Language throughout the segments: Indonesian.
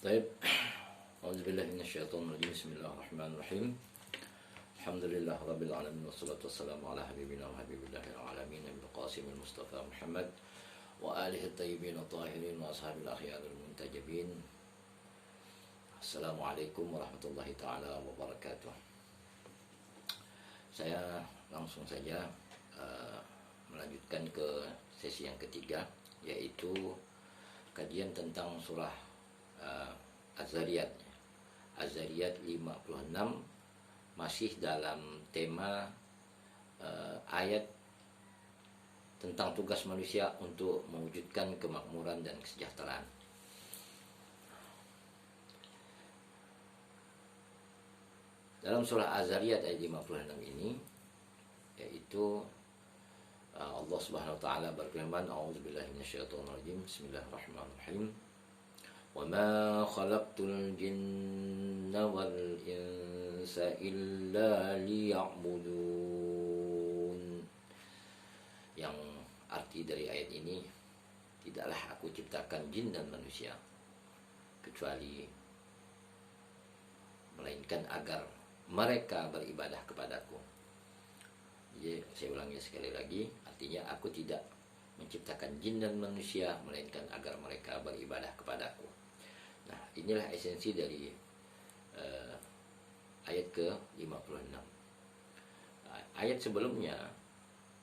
طيب أعوذ بالله من الشيطان الرجيم بسم الله الرحمن الرحيم الحمد لله رب العالمين والصلاة والسلام على حبيبنا وحبيب الله العالمين أبي القاسم المصطفى محمد وآله الطيبين الطاهرين وأصحاب الأخيار المنتجبين. Assalamualaikum warahmatullahi taala wabarakatuh. Saya langsung saja melanjutkan ke sesi yang ketiga, yaitu kajian tentang surah Az-Zariyat 56, masih dalam tema ayat tentang tugas manusia untuk mewujudkan kemakmuran dan kesejahteraan. Dalam surah Az-Zariyat ayat 56 ini, yaitu Allah Subhanahu wa taala berfirman, A'udzubillahi minasyaitonirrajim, Bismillahirrahmanirrahim. Wa ma khalaqtul jinna wal insa illa liya'budun. Yang arti dari ayat ini, tidaklah aku ciptakan jin dan manusia kecuali melainkan agar mereka beribadah kepadaku. Jadi saya ulangi sekali lagi, artinya aku tidak menciptakan jin dan manusia melainkan agar mereka beribadah kepadaku. Nah, inilah esensi dari ayat ke-56. Ayat sebelumnya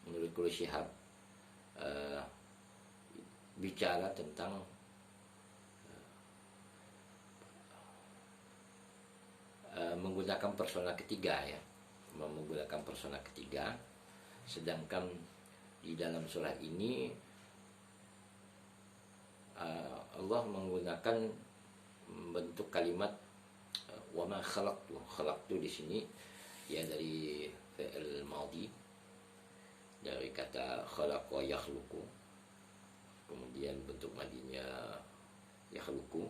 menurut Quraish Shihab bicara tentang menggunakan persona ketiga, ya, menggunakan persona ketiga. Sedangkan di dalam surah ini Allah menggunakan bentuk kalimat wa ma khalaqtu. Khalaqtu di sini ya dari fi'il madhi, dari kata khalaqa yakhluqu, kemudian bentuk madinya yakhluqu.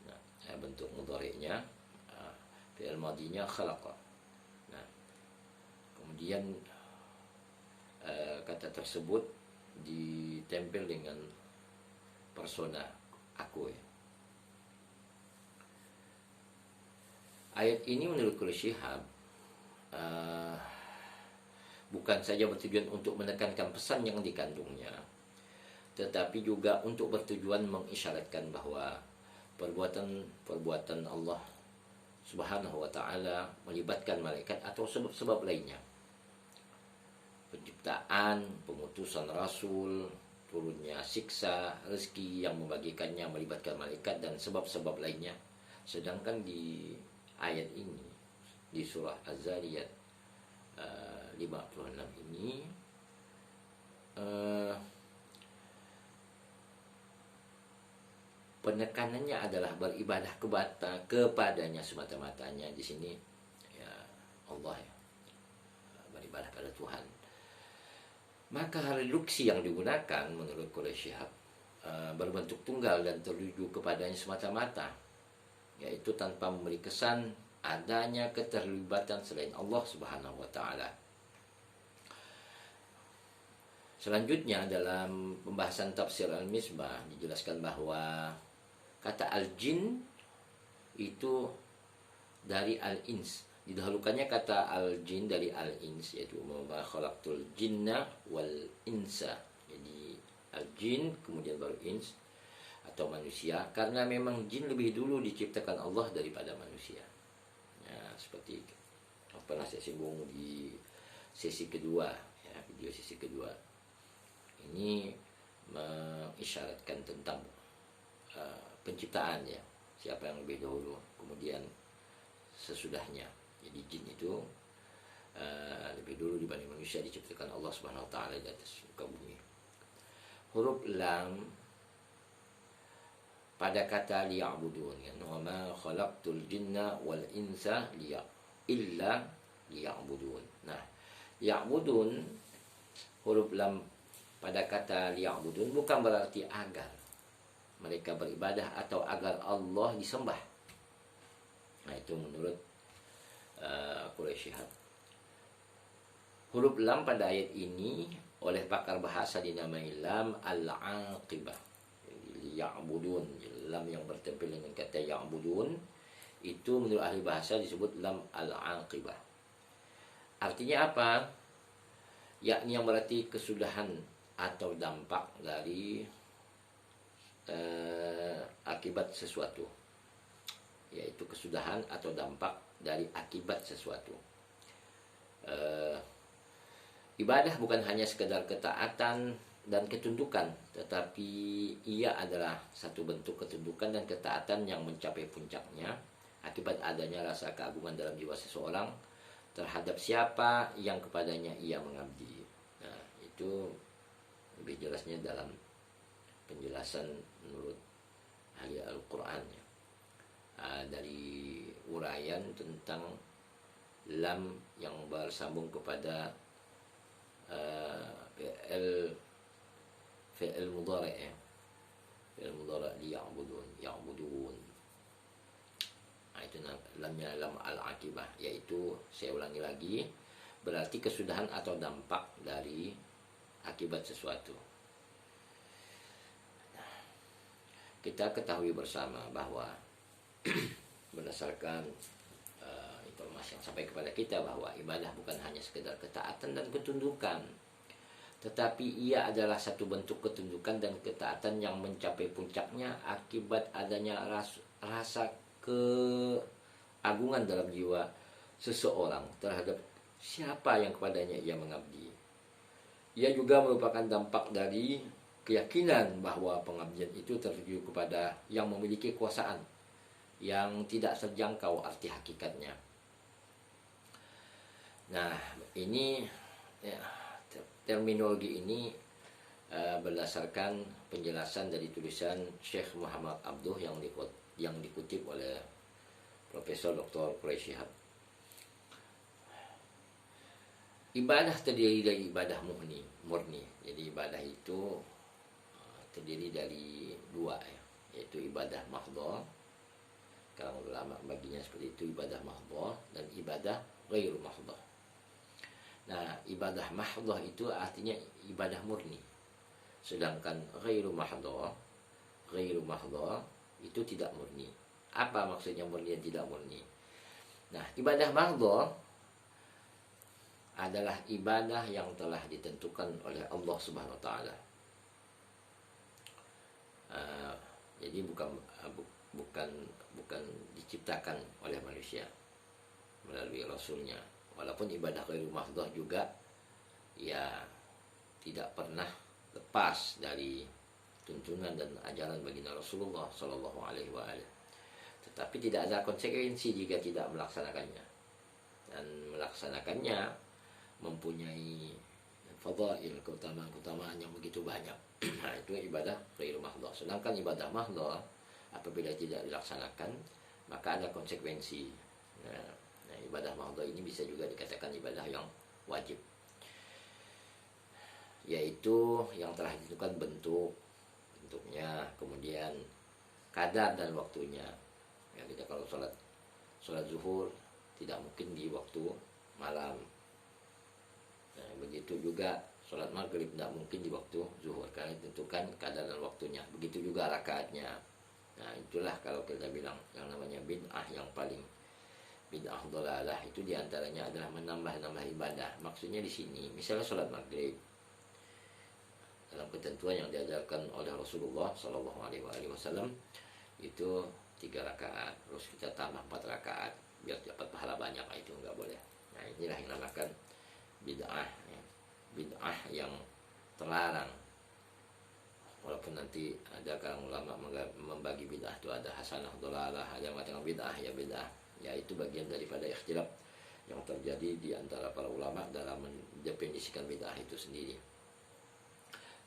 Nah, bentuk mudhari'nya fi'il madinya khalaqa. Nah, kemudian kata tersebut ditempel dengan persona aku, ya. Ayat ini menurut Quraish Shihab bukan saja bertujuan untuk menekankan pesan yang dikandungnya, tetapi juga untuk bertujuan mengisyaratkan bahwa perbuatan Allah Subhanahu wa ta'ala melibatkan malaikat atau sebab-sebab lainnya. Penciptaan, pengutusan rasul, turunnya siksa, rezeki yang membagikannya melibatkan malaikat dan sebab-sebab lainnya. Sedangkan di ayat ini, di surah Az-Zariyat 56 ini, penekanannya adalah beribadah kepadanya semata-matanya. Di sini ya Allah, ya, beribadah pada Tuhan. Maka reduksi yang digunakan menurut Quraish Shihab berbentuk tunggal dan tertuju kepadanya semata-mata, yaitu tanpa memberi kesan adanya keterlibatan selain Allah Subhanahu wa taala. Selanjutnya dalam pembahasan tafsir Al-Misbah dijelaskan bahwa kata al-jin itu dari al-ins. Didahulukannya kata al-jin dari al-ins, yaitu ma khalaqtul jinna wal insa. Jadi al-jin kemudian baru ins atau manusia, karena memang jin lebih dulu diciptakan Allah daripada manusia. Ya, seperti pernah saya singgung di sesi kedua, ya, video sesi kedua. Ini mengisyaratkan tentang penciptaan, ya, siapa yang lebih dahulu, kemudian sesudahnya. Jadi jin itu lebih dulu dibanding manusia diciptakan Allah Subhanahu wa taala di atas muka bumi. Huruf lam pada kata liya'budun, ya, wa ma khalaqtul jinna wal insa illa liya'budun. Nah, ya'budun, huruf lam pada kata liya'budun bukan berarti agar mereka beribadah atau agar Allah disembah. Nah, itu menurut Quraish Shihab. Huruf lam pada ayat ini oleh pakar bahasa dinamai lam al-aqibah. Jadi ya'budun. Lam yang bertempel dengan kata ya'budun itu menurut ahli bahasa disebut lam al-aqibah. Artinya apa? Yakni yang berarti kesudahan atau dampak dari akibat sesuatu, yaitu kesudahan atau dampak dari akibat sesuatu. Ibadah bukan hanya sekedar ketaatan dan ketundukan, tetapi ia adalah satu bentuk ketundukan dan ketaatan yang mencapai puncaknya akibat adanya rasa keagungan dalam jiwa seseorang terhadap siapa yang kepadanya ia mengabdi. Nah, itu lebih jelasnya dalam penjelasan menurut ahli Al-Quran ya. Dari uraian tentang lam yang bersambung kepada fi'il mudhari' ya. Fi'il mudhari' ya'budun. Nah, itu lamnya lam al-akibah, yaitu saya ulangi lagi, berarti kesudahan atau dampak dari akibat sesuatu. Kita ketahui bersama bahwa berdasarkan informasi yang sampai kepada kita bahwa ibadah bukan hanya sekedar ketaatan dan ketundukan, tetapi ia adalah satu bentuk ketundukan dan ketaatan yang mencapai puncaknya akibat adanya rasa keagungan dalam jiwa seseorang terhadap siapa yang kepadanya ia mengabdi. Ia juga merupakan dampak dari keyakinan bahwa pengabdian itu tertuju kepada yang memiliki kekuasaan yang tidak terjangkau arti hakikatnya. Nah, ini ya, terminologi ini berdasarkan penjelasan dari tulisan Syekh Muhammad Abduh yang dikutip oleh Profesor Dr. Quraish Shihab. Ibadah terdiri dari ibadah murni. Jadi ibadah itu terdiri dari dua ya, yaitu ibadah mahdhah. Kalau ulama baginya seperti itu, ibadah mahdhah dan ibadah ghairu mahdhah. Nah, ibadah mahdhah itu artinya ibadah murni. Sedangkan ghairu mahdhah itu tidak murni. Apa maksudnya murni dan tidak murni? Nah, ibadah mahdhah adalah ibadah yang telah ditentukan oleh Allah Subhanahu wa taala. Jadi bukan diciptakan oleh manusia melalui rasulnya. Walaupun ibadah ghairu mahdhah juga ya tidak pernah lepas dari tuntunan dan ajaran baginda Rasulullah Shallallahu Alaihi Wasallam. Tetapi tidak ada konsekuensi jika tidak melaksanakannya. Dan melaksanakannya mempunyai fadail, keutamaan yang begitu banyak. Nah, itu ibadah ghairu mahdhah. Sedangkan ibadah mahdhah apabila tidak dilaksanakan maka ada konsekuensi. Nah, ibadah mahdhah ini bisa juga dikatakan ibadah yang wajib, yaitu yang telah ditentukan bentuknya, kemudian kadar dan waktunya. Ya, kita kalau sholat zuhur tidak mungkin di waktu malam. Nah, begitu juga sholat maghrib tidak mungkin di waktu zuhur karena ditentukan kadar dan waktunya. Begitu juga rakaatnya. Nah, itulah kalau kita bilang yang namanya bid'ah, yang paling bid'ah dhalalah itu diantaranya adalah menambah ibadah. Maksudnya di sini, misalnya sholat maghrib dalam ketentuan yang diajarkan oleh Rasulullah Shallallahu Alaihi Wasallam itu 3 rakaat, terus kita tambah 4 rakaat biar dapat pahala banyak. Itu nggak boleh. Nah, inilah yang dinamakan bid'ah ya. Bid'ah yang terlarang. Walaupun nanti ada kalangan ulama membagi bid'ah itu ada hasanah, dhalalah, ada yang mengatakan bid'ah ya bid'ah. Ya, itu bagian daripada ikhtilaf yang terjadi di antara para ulama dalam mendefinisikan bid'ah itu sendiri.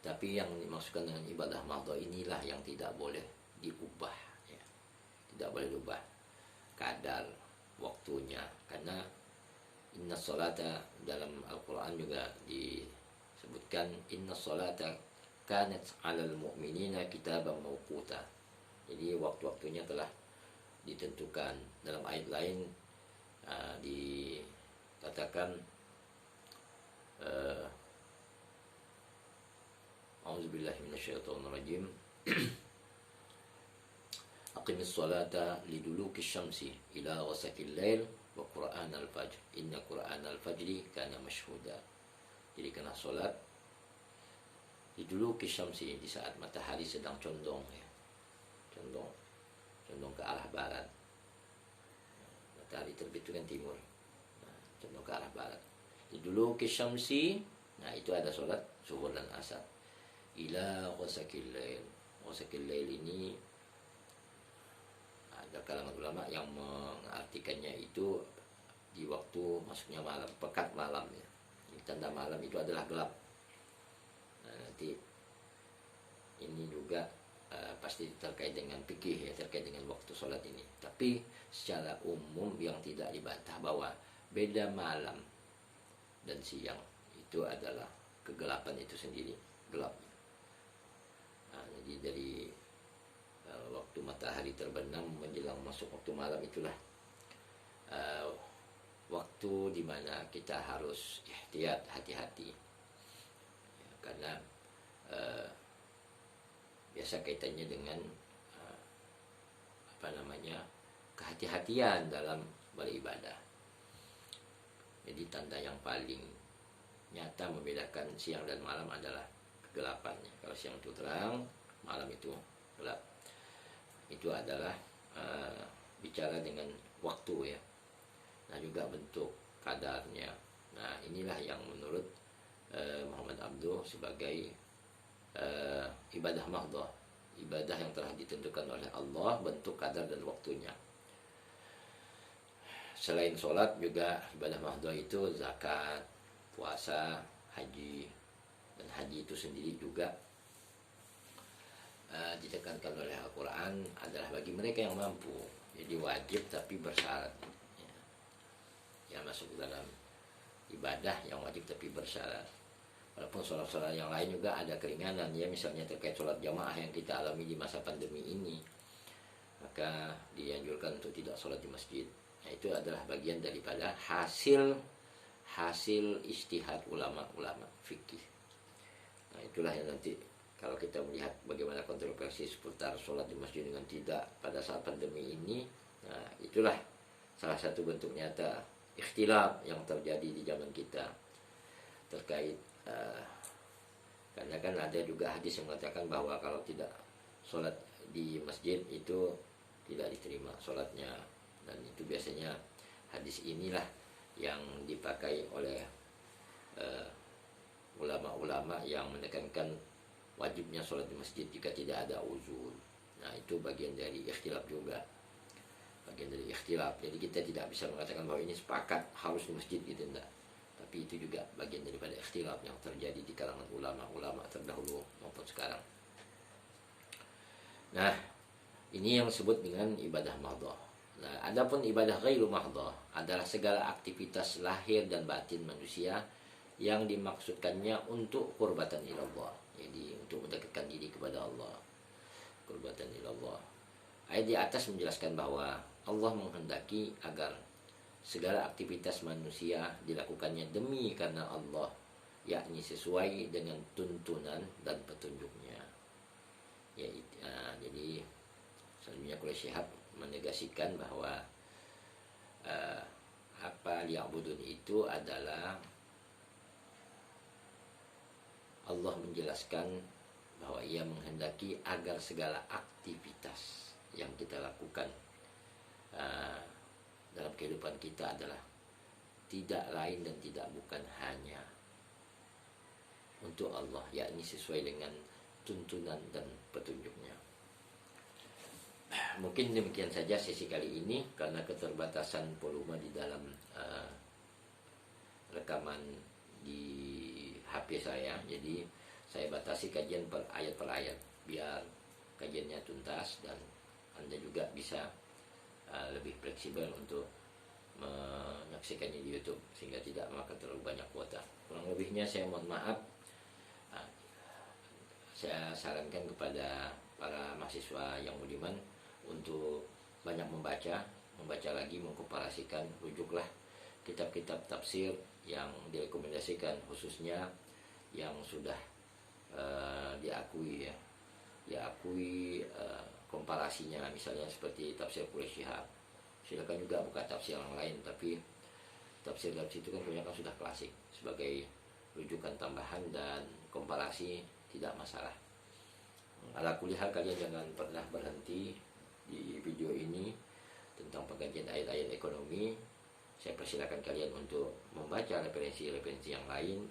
Tapi yang dimaksudkan dengan ibadah mahdhah inilah yang tidak boleh diubah ya. Tidak boleh diubah kadar waktunya, karena inna sholata dalam Al-Quran juga disebutkan inna sholata kanat 'alal mu'minina kitaban mawquta. Jadi waktu-waktunya telah ditentukan. Dalam ayat lain dikatakan A'udzubillahi minasyaitonir rajim. aqimis salata liduluki syamsi ila ghasaqil lail wa qur'an al-fajr inna qur'an al-fajri kana mashhuda. Jadi kena solat liduluki syamsi, di saat matahari sedang condong ya. Condong ke arah barat. Matahari terbit itu kan timur. Nah, condong ke arah barat. Liduluki syamsi, nah itu ada solat zuhur dan asar. Ila ghasaqil lail. Ghasaqil lail ini ada kalangan ulama yang mengartikannya itu di waktu masuknya malam, pekat malam ya. Tanda malam itu adalah gelap. Nah, nanti ini juga pasti terkait dengan fikih ya, terkait dengan waktu sholat ini. Tapi secara umum yang tidak dibantah bahwa beda malam dan siang itu adalah kegelapan itu sendiri, gelapnya. Nah, jadi dari waktu matahari terbenam menjelang masuk waktu malam itulah waktu dimana kita harus ihtiyat, hati-hati ya, karena biasa kaitannya dengan kehati-hatian dalam beribadah. Jadi tanda yang paling nyata membedakan siang dan malam adalah kegelapannya. Kalau siang itu terang, malam itu gelap. Itu adalah bicara dengan waktu ya. Nah juga bentuk kadarnya. Nah inilah yang menurut Muhammad Abduh sebagai ibadah mahdhah, ibadah yang telah ditentukan oleh Allah, bentuk kadar dan waktunya. Selain sholat juga ibadah mahdhah itu zakat, puasa, haji. Dan haji itu sendiri juga ditekankan oleh Al-Quran adalah bagi mereka yang mampu. Jadi wajib tapi bersyarat ya, masuk dalam ibadah yang wajib tapi bersyarat. Walaupun sholat-sholat yang lain juga ada keringanan ya, misalnya terkait sholat jamaah yang kita alami di masa pandemi ini, maka dianjurkan untuk tidak sholat di masjid. Nah itu adalah bagian daripada hasil ijtihad ulama-ulama fikih. Nah itulah yang nanti kalau kita melihat bagaimana kontroversi seputar sholat di masjid dengan tidak pada saat pandemi ini, nah itulah salah satu bentuk nyata ikhtilaf yang terjadi di zaman kita terkait karena kan ada juga hadis yang mengatakan bahwa kalau tidak sholat di masjid itu tidak diterima sholatnya, dan itu biasanya hadis inilah yang dipakai oleh ulama-ulama yang menekankan wajibnya sholat di masjid jika tidak ada uzur. Nah itu bagian dari ikhtilaf juga, bagian dari ikhtilaf. Jadi kita tidak bisa mengatakan bahwa ini sepakat harus di masjid gitu, enggak. Tapi itu juga bagian daripada ikhtilaf yang terjadi di kalangan ulama-ulama terdahulu maupun sekarang. Nah ini yang disebut dengan ibadah mahdhah. Nah adapun ibadah ghairu mahdhah adalah segala aktivitas lahir dan batin manusia yang dimaksudkannya untuk qurbatan ilallah, jadi untuk mendekatkan diri kepada Allah, qurbatan ilallah. Ayat di atas menjelaskan bahwa Allah menghendaki agar segala aktivitas manusia dilakukannya demi karena Allah, yakni sesuai dengan tuntunan dan petunjuknya. Ya, jadi selanjutnya Quraisy Shihab menegasikan bahwa apa liya'budun itu adalah Allah menjelaskan bahwa ia menghendaki agar segala aktivitas yang kita lakukan dalam kehidupan kita adalah tidak lain dan tidak bukan hanya untuk Allah, yakni sesuai dengan tuntunan dan petunjuknya. Mungkin demikian saja sesi kali ini karena keterbatasan volume di dalam rekaman di HP saya, jadi saya batasi kajian per ayat biar kajiannya tuntas dan Anda juga bisa lebih fleksibel untuk menyaksikannya di YouTube sehingga tidak memakan terlalu banyak kuota. Kurang lebihnya saya mohon maaf. Saya sarankan kepada para mahasiswa yang budiman untuk banyak membaca lagi, mengkomparasikan, rujuklah kitab-kitab tafsir yang direkomendasikan, khususnya yang sudah diakui komparasinya, misalnya seperti tafsir Quraisy Shihab. Silakan juga buka tafsir yang lain, tapi tafsir itu kan kebanyakan sudah klasik, sebagai rujukan tambahan dan komparasi tidak masalah. Ala kulihal, kalian jangan pernah berhenti di video ini tentang pengkajian ayat-ayat ekonomi. Saya persilakan kalian untuk membaca referensi-referensi yang lain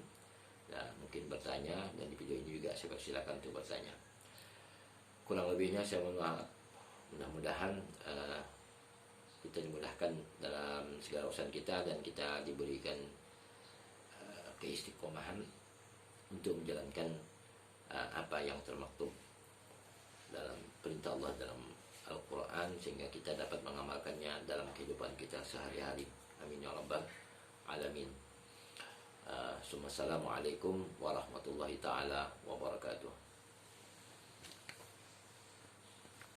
dan mungkin bertanya, dan di video ini juga saya persilakan untuk bertanya. Kurang lebihnya saya mohon maaf. Mudah-mudahan kita dimudahkan dalam segala urusan kita dan kita diberikan keistiqomahan untuk menjalankan apa yang termaktub dalam perintah Allah dalam Al-Quran, sehingga kita dapat mengamalkannya dalam kehidupan kita sehari-hari. Amin ya rabbal alamin. Assalamualaikum warahmatullahi taala wabarakatuh.